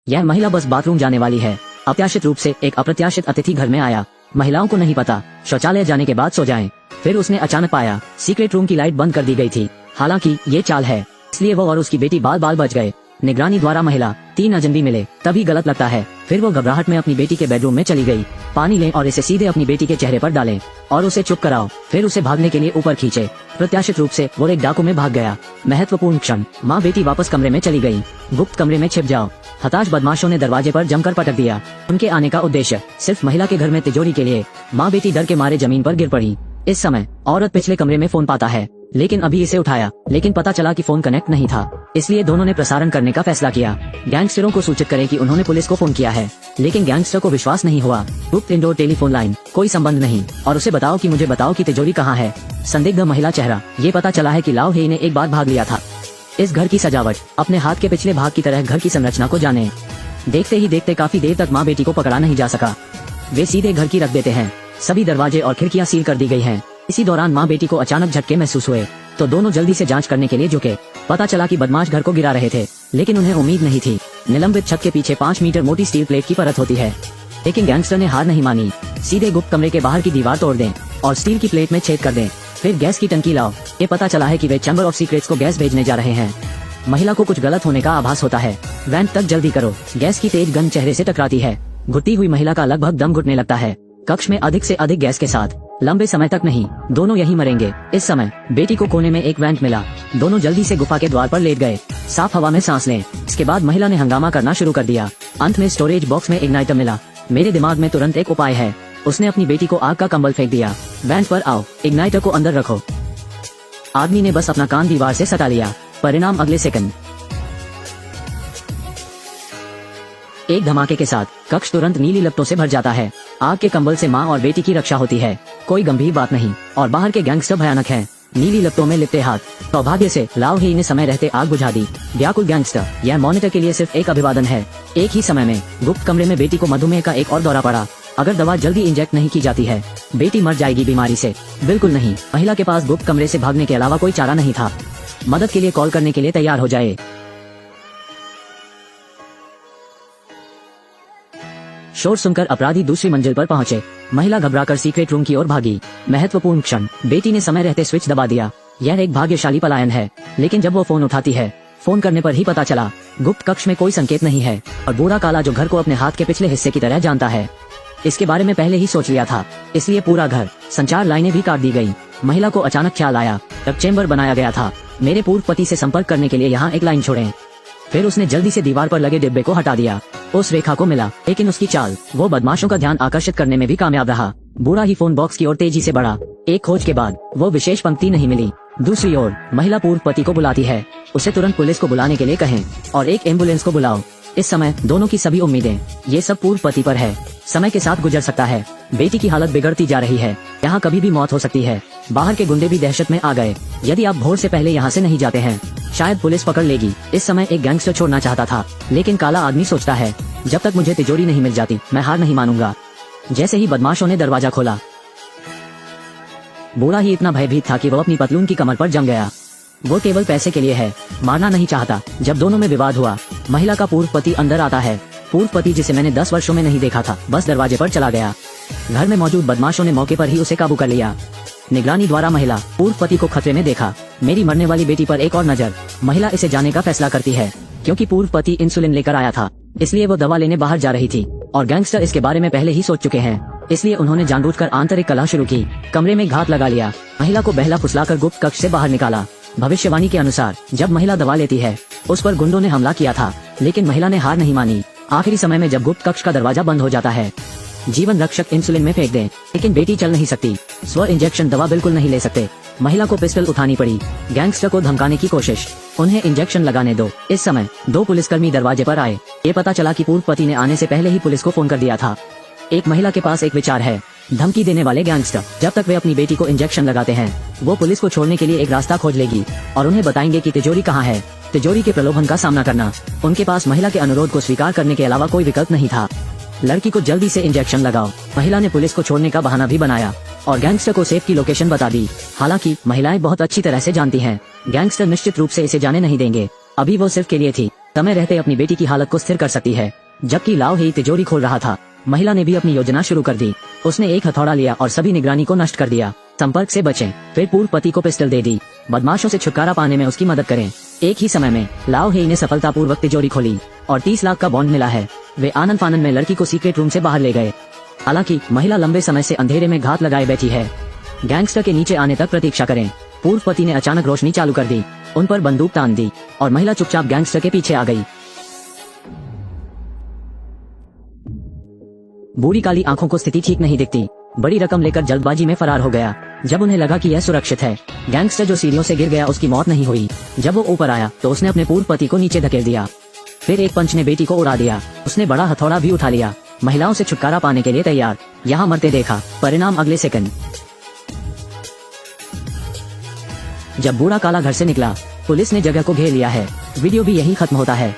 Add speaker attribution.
Speaker 1: यह महिला बस बाथरूम जाने वाली है। अप्रत्याशित रूप से एक अप्रत्याशित अतिथि घर में आया। महिलाओं को नहीं पता शौचालय जाने के बाद सो जाएं। फिर उसने अचानक पाया सीक्रेट रूम की लाइट बंद कर दी गई थी। हालांकि ये चाल है, इसलिए वो और उसकी बेटी बाल बाल बच गए। निगरानी द्वारा महिला 3 अजनबी मिले तभी गलत लगता है। फिर वो घबराहट में अपनी बेटी के बेडरूम में चली गई। पानी लें और इसे सीधे अपनी बेटी के चेहरे पर डालें और उसे चुप कराओ। फिर उसे भागने के लिए ऊपर खींचे। प्रत्याशित रूप से वो एक डाकू में भाग गया। महत्वपूर्ण क्षण, माँ बेटी वापस कमरे में चली गई। गुप्त कमरे में छिप जाओ। हताश बदमाशों ने दरवाजे पर जमकर पटक दिया। उनके आने का उद्देश्य सिर्फ महिला के घर में तिजोरी के लिए। माँ बेटी डर के मारे जमीन पर गिर पड़ी। इस समय औरत पिछले कमरे में फोन पाता है, लेकिन अभी इसे उठाया, लेकिन पता चला कि फोन कनेक्ट नहीं था। इसलिए दोनों ने प्रसारण करने का फैसला किया। गैंगस्टरों को सूचित करें कि उन्होंने पुलिस को फोन किया है, लेकिन गैंगस्टर को विश्वास नहीं हुआ। गुप्त इंडोर टेलीफोन लाइन, कोई संबंध नहीं, और उसे बताओ कि मुझे बताओ कि तिजोरी कहाँ है। संदिग्ध महिला चेहरा, ये पता चला है कि लाओ हे ने एक बार भाग लिया था। इस घर की सजावट अपने हाथ के पिछले भाग की तरह घर की संरचना को जाने। देखते ही देखते काफी देर तक माँ बेटी को पकड़ा नहीं जा सका। वे सीधे घर की रख देते हैं। सभी दरवाजे और खिड़कियां सील कर दी गई हैं। इसी दौरान माँ बेटी को अचानक झटके महसूस हुए तो दोनों जल्दी से जांच करने के लिए झुके। पता चला कि बदमाश घर को गिरा रहे थे, लेकिन उन्हें उम्मीद नहीं थी। निलंबित छत के पीछे 5 मीटर मोटी स्टील प्लेट की परत होती है, लेकिन गैंगस्टर ने हार नहीं मानी। सीधे गुप्त कमरे के बाहर की दीवार तोड़ दें और स्टील की प्लेट में छेद कर दें। फिर गैस की टंकी लाओ। ये पता चला है कि वे चैम्बर ऑफ सीक्रेट्स को गैस भेजने जा रहे हैं। महिला को कुछ गलत होने का आभास होता है। वैंट तक जल्दी करो। गैस की तेज गंध चेहरे से टकराती है। घुटती हुई महिला का लगभग दम घुटने लगता है। कक्ष में अधिक से अधिक गैस के साथ। लंबे समय तक नहीं, दोनों यहीं मरेंगे। इस समय बेटी को कोने में एक वैंट मिला। दोनों जल्दी से गुफा के द्वार पर लेट गए। साफ हवा में सांस लें। इसके बाद महिला ने हंगामा करना शुरू कर दिया। अंत में स्टोरेज बॉक्स में इग्नाइटर मिला। मेरे दिमाग में तुरंत एक उपाय है। उसने अपनी बेटी को आग का कंबल फेंक दिया। वैंट पर आओ, इग्नाइटर को अंदर रखो। आदमी ने बस अपना कान दीवार से सटा लिया। परिणाम अगले सेकंड। एक धमाके के साथ कक्ष तुरंत नीली लपटों से भर जाता है। आग के कंबल से माँ और बेटी की रक्षा होती है। कोई गंभीर बात नहीं, और बाहर के गैंगस्टर भयानक हैं। नीली लपटों में लिपटे हाथ। सौभाग्य से लाओ हे ने समय रहते आग बुझा दी। व्याकुल गैंगस्टर, यह मॉनिटर के लिए सिर्फ एक अभिवादन है। एक ही समय में गुप्त कमरे में बेटी को मधुमेह का एक और दौरा पड़ा। अगर दवा जल्दी इंजेक्ट नहीं की जाती है, बेटी मर जाएगी बीमारी से। बिल्कुल नहीं, महिला के पास गुप्त कमरे से भागने के अलावा कोई चारा नहीं था। मदद के लिए कॉल करने के लिए तैयार हो जाए। शोर सुनकर अपराधी दूसरी मंजिल पर पहुंचे। महिला घबराकर सीक्रेट रूम की ओर भागी। महत्वपूर्ण क्षण, बेटी ने समय रहते स्विच दबा दिया। यह एक भाग्यशाली पलायन है, लेकिन जब वो फोन उठाती है, फोन करने पर ही पता चला गुप्त कक्ष में कोई संकेत नहीं है और बूढ़ा काला जो घर को अपने हाथ के पिछले हिस्से की तरह जानता है। इसके बारे में पहले ही सोच लिया था, इसलिए पूरा घर, संचार लाइनें भी काट दी गई। महिला को अचानक ख्याल आया, तब चेंबर बनाया गया था। मेरे पूर्व पति से संपर्क करने के लिए यहाँ एक लाइन छोड़ें। फिर उसने जल्दी से दीवार पर लगे डिब्बे को हटा दिया। उस रेखा को मिला, लेकिन उसकी चाल वो बदमाशों का ध्यान आकर्षित करने में भी कामयाब रहा। बूढ़ा ही फोन बॉक्स की ओर तेजी से बढ़ा। एक खोज के बाद वो विशेष पंक्ति नहीं मिली। दूसरी ओर महिला पूर्व पति को बुलाती है। उसे तुरंत पुलिस को बुलाने के लिए कहें और एक एम्बुलेंस को बुलाओ। इस समय दोनों की सभी उम्मीदें ये सब पूर्व पति पर है। समय के साथ गुजर सकता है। बेटी की हालत बिगड़ती जा रही है। यहाँ कभी भी मौत हो सकती है। बाहर के गुंडे भी दहशत में आ गए। यदि आप भोर से पहले यहाँ से नहीं जाते हैं, शायद पुलिस पकड़ लेगी। इस समय एक गैंगस्टर छोड़ना चाहता था, लेकिन काला आदमी सोचता है, जब तक मुझे तिजोरी नहीं मिल जाती, मैं हार नहीं मानूंगा। जैसे ही बदमाशों ने दरवाजा खोला, बूढ़ा ही इतना भयभीत था कि वो अपनी पतलून की कमर पर जम गया। वो केवल पैसे के लिए है, मारना नहीं चाहता। जब दोनों में विवाद हुआ, महिला का पूर्व पति अंदर आता है। पूर्व पति जिसे मैंने 10 वर्षों में नहीं देखा था, बस दरवाजे पर चला गया। घर में मौजूद बदमाशों ने मौके पर ही उसे काबू कर लिया। निगरानी द्वारा महिला पूर्व पति को खतरे में देखा। मेरी मरने वाली बेटी पर एक और नजर। महिला इसे जाने का फैसला करती है, क्योंकि पूर्व पति इंसुलिन लेकर आया था, इसलिए वो दवा लेने बाहर जा रही थी और गैंगस्टर इसके बारे में पहले ही सोच चुके हैं। इसलिए उन्होंने जानबूझकर आंतरिक कलह शुरू की। कमरे में घात लगा लिया। महिला को बहला फुसलाकर गुप्त कक्ष से बाहर निकाला। भविष्यवाणी के अनुसार जब महिला दवा लेती है, उस पर गुंडों ने हमला किया था, लेकिन महिला ने हार नहीं मानी। आखिरी समय में जब गुप्त कक्ष का दरवाजा बंद हो जाता है, जीवन रक्षक इंसुलिन में फेंक दें, लेकिन बेटी चल नहीं सकती। स्व इंजेक्शन दवा बिल्कुल नहीं ले सकते। महिला को पिस्टल उठानी पड़ी। गैंगस्टर को धमकाने की कोशिश, उन्हें इंजेक्शन लगाने दो। इस समय 2 पुलिसकर्मी दरवाजे पर आए। ये पता चला कि पूर्व पति ने आने से पहले ही पुलिस को फोन कर दिया था। एक महिला के पास एक विचार है, धमकी देने वाले गैंगस्टर जब तक वे अपनी बेटी को इंजेक्शन लगाते हैं, वो पुलिस को छोड़ने के लिए एक रास्ता खोज लेगी और उन्हें बताएंगे कि तिजोरी कहाँ है। तिजोरी के प्रलोभन का सामना करना। उनके पास महिला के अनुरोध को स्वीकार करने के अलावा कोई विकल्प नहीं था। लड़की को जल्दी से इंजेक्शन लगाओ। महिला ने पुलिस को छोड़ने का बहाना भी बनाया और गैंगस्टर को सेफ की लोकेशन बता दी। हालांकि महिलाएं बहुत अच्छी तरह से जानती हैं, गैंगस्टर निश्चित रूप से इसे जाने नहीं देंगे। अभी वो सिर्फ के लिए थी। समय रहते अपनी बेटी की हालत को स्थिर कर सकती है। जबकि लाओ ही तिजोरी खोल रहा था, महिला ने भी अपनी योजना शुरू कर दी। उसने एक हथौड़ा लिया और सभी निगरानी को नष्ट कर दिया। संपर्क से बचें, फिर पूर्व पति को पिस्टल दे दी। बदमाशों से छुटकारा पाने में उसकी मदद करें। एक ही समय में लाओ हे ने सफलतापूर्वक तिजोरी खोली और 30 लाख का बॉन्ड मिला है। वे आनंद फानन में लड़की को सीक्रेट रूम से बाहर ले गए। हालांकि महिला लंबे समय से अंधेरे में घात लगाए बैठी है। गैंगस्टर के नीचे आने तक प्रतीक्षा करें। पूर्व पति ने अचानक रोशनी चालू कर दी, उन पर बंदूक तान दी और महिला चुपचाप गैंगस्टर के पीछे आ गई। बूढ़ी काली आंखों को स्थिति ठीक नहीं दिखती। बड़ी रकम लेकर जल्दबाजी में फरार हो गया। जब उन्हें लगा कि यह सुरक्षित है, गैंगस्टर जो सीढ़ियों से गिर गया उसकी मौत नहीं हुई। जब वो ऊपर आया तो उसने अपने पूर्व पति को नीचे धकेल दिया। फिर एक पंच ने बेटी को उड़ा दिया। उसने बड़ा हथौड़ा भी उठा लिया, महिलाओं से छुटकारा पाने के लिए तैयार। यहाँ मरते देखा, परिणाम अगले सेकंड। जब बूढ़ा काला घर से निकला, पुलिस ने जगह को घेर लिया है। वीडियो भी यहीं खत्म होता है।